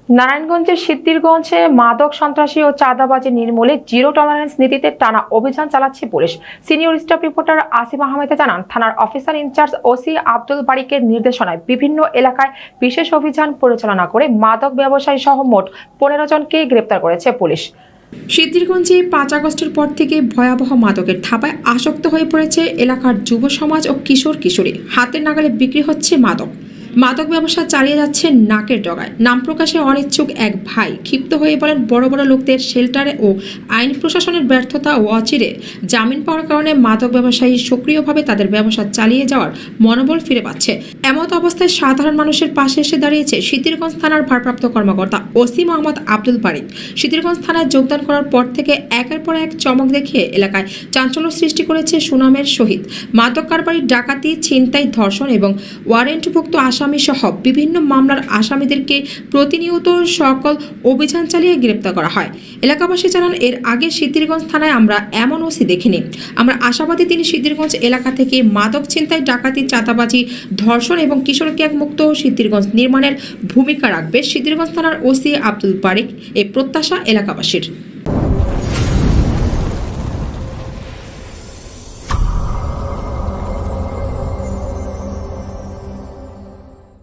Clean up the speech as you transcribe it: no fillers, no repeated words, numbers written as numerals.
নারায়ণগঞ্জের সিদ্ধিরগঞ্জে মাদক সন্ত্রাসী ও চাঁদাবাজি নির্মূলে জিরো টলারেন্স নীতিতে টানা অভিযান চালাচ্ছে police. Senior staff reporter Asim Ahmed জানান, থানার অফিসার ইনচার্জ ওসি আব্দুল বারিকের নির্দেশনায় বিভিন্ন এলাকায় বিশেষ অভিযান পরিচালনা করে মাদক ব্যবসায়ী সহ মোট 15 জনকে গ্রেপ্তার করেছে পুলিশ। সিদ্ধিরগঞ্জে 5 আগস্টের পর থেকে ভয়াবহ মাদকের থাবায় আসক্ত হয়ে পড়েছে এলাকার যুব সমাজ ও কিশোর কিশোরী। হাতের নাগালে বিক্রি হচ্ছে মাদক ব্যবসা চালিয়ে যাচ্ছে নাকের ডগায়। নাম প্রকাশে অনিচ্ছুক এক ভাই ক্ষিপ্ত হয়ে বলেন, বড় বড় লোকদের শেল্টারে ও আইন প্রশাসনের ব্যর্থতা ও অচিরে জামিন পাওয়ার কারণে মাদক ব্যবসায়ী সক্রিয়ভাবে তাদের ব্যবসা চালিয়ে যাওয়ার মনোবল ফিরে পাচ্ছে। এমত অবস্থায় সাধারণ মানুষের পাশে এসে দাঁড়িয়েছে সিদ্ধিরগঞ্জ থানার ভারপ্রাপ্ত কর্মকর্তা ওসি মোহাম্মদ আব্দুল বারিক। সিদ্ধিরগঞ্জ থানায় যোগদান করার পর থেকে একের পর এক চমক দেখিয়ে এলাকায় চাঞ্চল্য সৃষ্টি করেছে সুনামের সহিত। মাদক কারবারি, ডাকাতি, ছিনতাই, ধর্ষণ এবং ওয়ারেন্টভুক্ত আসামি সহ বিভিন্ন মামলার আসামিদেরকে প্রতিনিয়ত সকল অভিযান চালিয়ে গ্রেপ্তার করা হয়। এলাকাবাসী জানান, এর আগে সিদ্ধিরগঞ্জ থানায় আমরা এমন ওসি দেখিনি। আমরা আশাবাদী তিনি সিদ্ধিরগঞ্জ এলাকা থেকে মাদক ছিনতাই, ডাকাতি, চাঁদাবাজি, ধর্ষণ এবং কিশোর গ্যাং মুক্ত সিদ্ধিরগঞ্জ নির্মাণের ভূমিকা রাখবে সিদ্ধিরগঞ্জ থানার ওসি আব্দুল বারিক। এই প্রত্যাশা এলাকাবাসীর।